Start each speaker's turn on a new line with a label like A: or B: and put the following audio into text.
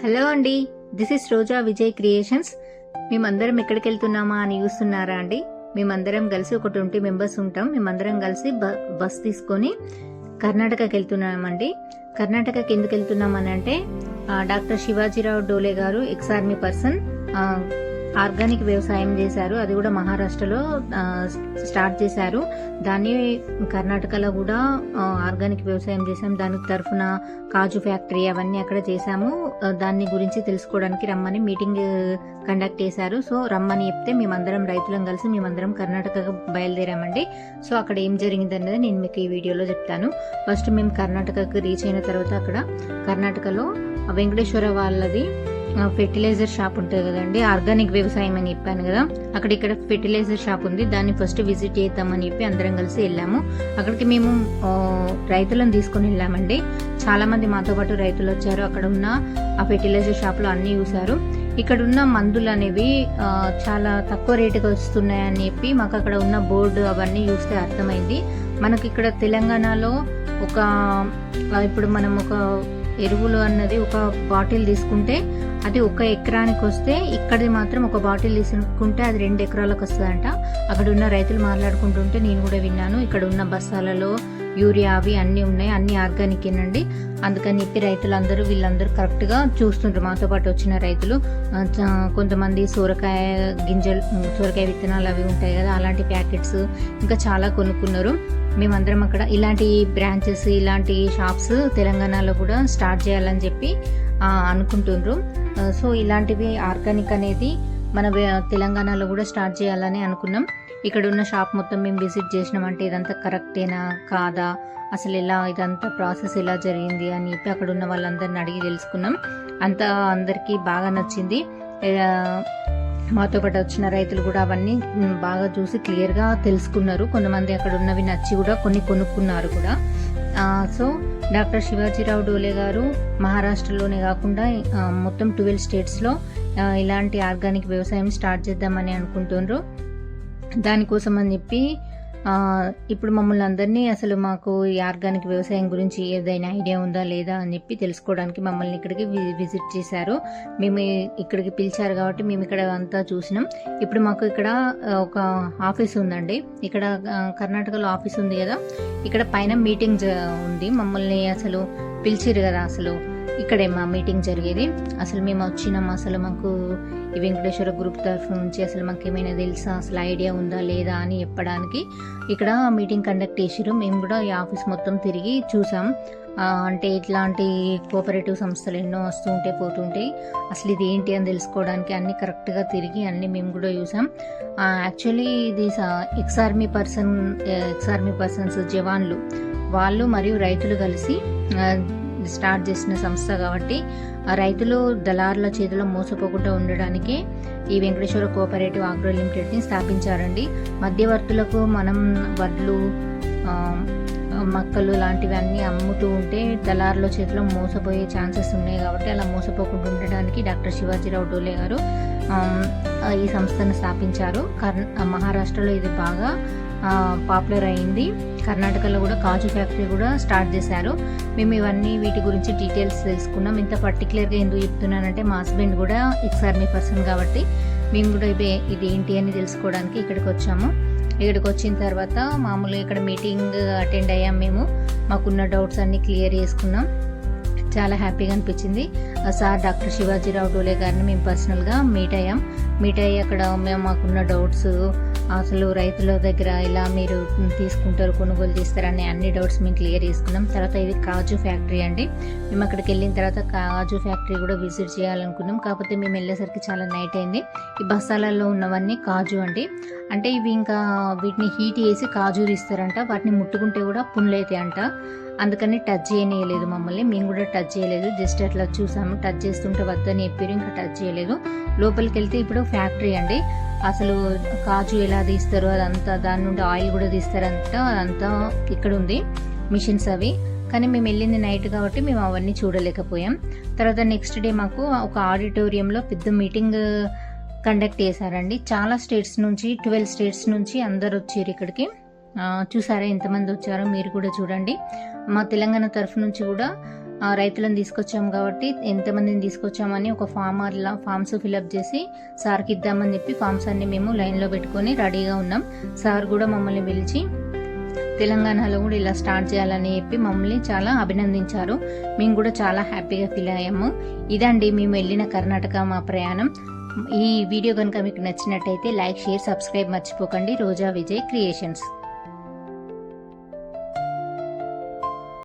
A: Hello అండి, this is Roja Vijay creations. మేమందరం ఎక్కడికి వెళ్తున్నామా అని చూస్తున్నారా అండి? మేమందరం కలిసి ఒక 20 మెంబర్స్ ఉంటాం. మేమందరం కలిసి బస్ తీసుకొని కర్ణాటకకి వెళ్తున్నామండి. కర్ణాటకకి ఎందుకు వెళ్తున్నామని అంటే డాక్టర్ శివాజీరావు డోలే గారు ఎక్స్ ఆర్మీ పర్సన్, ఆర్గానిక్ వ్యవసాయం చేశారు. అది కూడా మహారాష్ట్రలో స్టార్ట్ చేశారు. దాన్ని కర్ణాటకలో కూడా ఆర్గానిక్ వ్యవసాయం చేశాం. దానికి తరఫున కాజు ఫ్యాక్టరీ అవన్నీ అక్కడ చేశాము. దాన్ని గురించి తెలుసుకోవడానికి రమ్మని మీటింగ్ కండక్ట్ చేశారు. సో రమ్మని చెప్తే మేమందరం రైతులం కలిసి మేమందరం కర్ణాటకకు బయలుదేరామండి. సో అక్కడ ఏం జరిగింది అనేది నేను మీకు ఈ వీడియోలో చెప్తాను. ఫస్ట్ మేము కర్ణాటకకు రీచ్ అయిన తర్వాత అక్కడ కర్ణాటకలో వెంకటేశ్వర వాళ్ళది ఫెర్టిలైజర్ షాప్ ఉంటుంది కదండి, ఆర్గానిక్ వ్యవసాయం అని చెప్పాను కదా, ఇక్కడ ఫెర్టిలైజర్ షాప్ ఉంది. దాన్ని ఫస్ట్ విజిట్ చేద్దామని చెప్పి అందరం కలిసి వెళ్ళాము. అక్కడికి మేము రైతులను తీసుకొని వెళ్ళామండి. చాలా మంది మాతో పాటు రైతులు వచ్చారు. అక్కడ ఉన్న ఆ ఫెర్టిలైజర్ షాప్ లో అన్ని చూసారు. ఇక్కడ ఉన్న మందులు అనేవి చాలా తక్కువ రేటుకి వస్తున్నాయని చెప్పి మాకు అక్కడ ఉన్న బోర్డు అవన్నీ చూస్తే అర్థమైంది. మనకి ఇక్కడ తెలంగాణలో ఇప్పుడు మనం ఒక ఎరువులు అన్నది ఒక బాటిల్ తీసుకుంటే అది 1 ఎకరానికి వస్తే ఇక్కడిది మాత్రం ఒక బాటిల్ తీసుకుంటే అది 2 ఎకరాలకు వస్తుందంట. అక్కడ ఉన్న రైతులు మాట్లాడుకుంటుంటే నేను కూడా విన్నాను. ఇక్కడ ఉన్న బస్తాలలో యూరియా అవి అన్నీ ఉన్నాయి, అన్ని ఆర్గానిక్ ఏనండి. అందుకని చెప్పి రైతులందరూ వీళ్ళందరూ కరెక్ట్ గా చూస్తుంటారు. మాతో పాటు వచ్చిన రైతులు కొంతమంది సొరకాయ విత్తనాలు అవి ఉంటాయి కదా, అలాంటి ప్యాకెట్స్ ఇంకా చాలా కొనుక్కున్నారు. మేమందరం అక్కడ ఇలాంటి బ్రాంచెస్, ఇలాంటి షాప్స్ తెలంగాణలో కూడా స్టార్ట్ చేయాలని చెప్పి అనుకుంటున్నారు. సో ఇలాంటివి ఆర్గానిక్ అనేది మన తెలంగాణలో కూడా స్టార్ట్ చేయాలని అనుకున్నాం. ఇక్కడ ఉన్న షాప్ మొత్తం మేము విజిట్ చేసినామంటే ఇదంతా కరెక్టేనా కాదా, అసలు ఇదంతా ప్రాసెస్ ఎలా జరిగింది అని చెప్పి అక్కడ ఉన్న వాళ్ళందరిని అడిగి తెలుసుకున్నాం. అందరికీ బాగా నచ్చింది. మాతో పాటు వచ్చిన రైతులు కూడా అవన్నీ బాగా చూసి క్లియర్ గా తెలుసుకున్నారు. కొంతమంది అక్కడ ఉన్నవి నచ్చి కూడా కొన్ని కొనుక్కున్నారు కూడా. సో డాక్టర్ శివాజీరావు డోలే గారు మహారాష్ట్రలోనే కాకుండా మొత్తం 12 స్టేట్స్లో ఇలాంటి ఆర్గానిక్ వ్యవసాయం స్టార్ట్ చేద్దామని అనుకుంటున్నారు. దానికోసం అని చెప్పి ఇప్పుడు మమ్మల్ని అందరినీ అసలు మాకు ఈ ఆర్గానిక్ వ్యవసాయం గురించి ఏదైనా ఐడియా ఉందా లేదా అని చెప్పి తెలుసుకోవడానికి మమ్మల్ని ఇక్కడికి విజిట్ చేశారు. మేము ఇక్కడికి పిలిచారు కాబట్టి మేము ఇక్కడ అంతా చూసినాం. ఇప్పుడు మాకు ఇక్కడ ఒక ఆఫీస్ ఉందండి. ఇక్కడ కర్ణాటకలో ఆఫీస్ ఉంది కదా, ఇక్కడ పైన మీటింగ్ ఉంది. మమ్మల్ని అసలు పిలిచిరు కదా, అసలు ఇక్కడే మా మీటింగ్ జరిగేది. అసలు మేము వచ్చినాం, అసలు మాకు ఈ వెంకటేశ్వర గ్రూప్ తరఫు నుంచి అసలు మాకు ఏమైనా తెలుసా, అసలు ఐడియా ఉందా లేదా అని చెప్పడానికి ఇక్కడ మీటింగ్ కండక్ట్ చేసిరు. మేము కూడా ఈ ఆఫీస్ మొత్తం తిరిగి చూసాం. అంటే ఇట్లాంటి కోఆపరేటివ్ సంస్థలు ఎన్నో వస్తూ ఉంటాయి పోతుంటాయి, అసలు ఇది ఏంటి అని తెలుసుకోవడానికి అన్ని కరెక్ట్గా తిరిగి అన్ని మేము కూడా చూసాం. యాక్చువల్లీ ఇది ఎక్స్ ఆర్మీ పర్సన్స్ జవాన్లు వాళ్ళు మరియు రైతులు కలిసి స్టార్ట్ చేసిన సంస్థ కాబట్టి ఆ రైతులు దళారుల చేతిలో మోసపోకుండా ఉండడానికి ఈ వెంకటేశ్వర కోఆపరేటివ్ ఆగ్రో లిమిటెడ్ ని స్థాపించారండి. మధ్యవర్తులకు మనం వడ్లు, మక్కలు లాంటివి అన్ని అమ్ముతూ ఉంటే దళారుల చేతిలో మోసపోయే ఛాన్సెస్ ఉన్నాయి. కాబట్టి అలా మోసపోకుండా ఉండడానికి డాక్టర్ శివాజీరావు డోలే గారు ఈ సంస్థను స్థాపించారు. మహారాష్ట్రలో ఇది బాగా పాపులర్ అయింది. కర్ణాటకలో కూడా కాజు ఫ్యాక్టరీ కూడా స్టార్ట్ చేశారు. మేము వీటి గురించి డీటెయిల్స్ తెలుసుకున్నాం. ఇంత పర్టికులర్గా ఎందుకు చెప్తున్నానంటే మా హస్బెండ్ కూడా ఎక్స్ ఆర్మీ పర్సన్ కాబట్టి మేము కూడా ఇది ఏంటి అని తెలుసుకోవడానికి ఇక్కడికి వచ్చాము. ఇక్కడికి వచ్చిన తర్వాత మామూలుగా ఇక్కడ మీటింగ్ అటెండ్ అయ్యాం. మేము మాకున్న డౌట్స్ అన్ని క్లియర్ చేసుకున్నాం. చాలా హ్యాపీగా అనిపించింది. సార్ డాక్టర్ శివాజీరావు డోలే గారిని మేము పర్సనల్గా మీట్ అయ్యి అక్కడ మాకున్న డౌట్స్, అసలు రైతుల దగ్గర ఇలా మీరు తీసుకుంటారు, కొనుగోలు చేస్తారని అన్ని డౌట్స్ మేము క్లియర్ చేసుకున్నాం. తర్వాత ఇది కాజు ఫ్యాక్టరీ అండి. మేము అక్కడికి వెళ్ళిన తర్వాత కాజు ఫ్యాక్టరీ కూడా విజిట్ చేయాలనుకున్నాం. కాకపోతే మేము వెళ్ళేసరికి చాలా నైట్ అయింది. ఈ బస్తాలలో ఉన్నవన్నీ కాజు అండి. అంటే ఇవి ఇంకా వీటిని హీట్ చేసి కాజు తీస్తారంట. వాటిని ముట్టుకుంటే కూడా పుండ్లు అవుతాయి అంట. అందుకని టచ్ చేయలేదు మమ్మల్ని. మేము కూడా టచ్ చేయలేదు, జస్ట్ అట్లా చూసాము. టచ్ చేస్తుంటే వద్దని చెప్పారు, ఇంకా టచ్ చేయలేదు. లోపలికి వెళ్తే ఇప్పుడు ఫ్యాక్టరీ అండి. అసలు కాజు ఎలా తీస్తారు అదంతా, దాని నుండి ఆయిల్ కూడా తీస్తారంట, అదంతా ఇక్కడ ఉంది మిషన్స్ అవి. కానీ మేము వెళ్ళింది నైట్ కాబట్టి మేము అవన్నీ చూడలేకపోయాం. తర్వాత నెక్స్ట్ డే మాకు ఒక ఆడిటోరియంలో పెద్ద మీటింగ్ కండక్ట్ చేశారండి. చాలా స్టేట్స్ నుంచి 12 స్టేట్స్ నుంచి అందరు వచ్చారు ఇక్కడికి. చూసారా ఎంతమంది వచ్చారో మీరు కూడా చూడండి. మా తెలంగాణ తరఫు నుంచి కూడా రైతులను తీసుకొచ్చాం కాబట్టి ఎంతమందిని తీసుకొచ్చామని ఒక ఫామ్స్ ఫిలప్ చేసి సార్కి ఇద్దామని చెప్పి ఫామ్స్ అన్ని మేము లైన్లో పెట్టుకొని రెడీగా ఉన్నాం. సార్ కూడా మమ్మల్ని పిలిచి తెలంగాణలో కూడా ఇలా స్టార్ట్ చేయాలని చెప్పి మమ్మల్ని చాలా అభినందించారు. మేము కూడా చాలా హ్యాపీగా ఫీల్ అయ్యాము. ఇదండి మేము వెళ్ళిన కర్ణాటక మా ప్రయాణం. ఈ వీడియో కనుక మీకు నచ్చినట్టయితే లైక్, షేర్, సబ్స్క్రైబ్ మర్చిపోకండి. రోజా విజయ్ క్రియేషన్స్.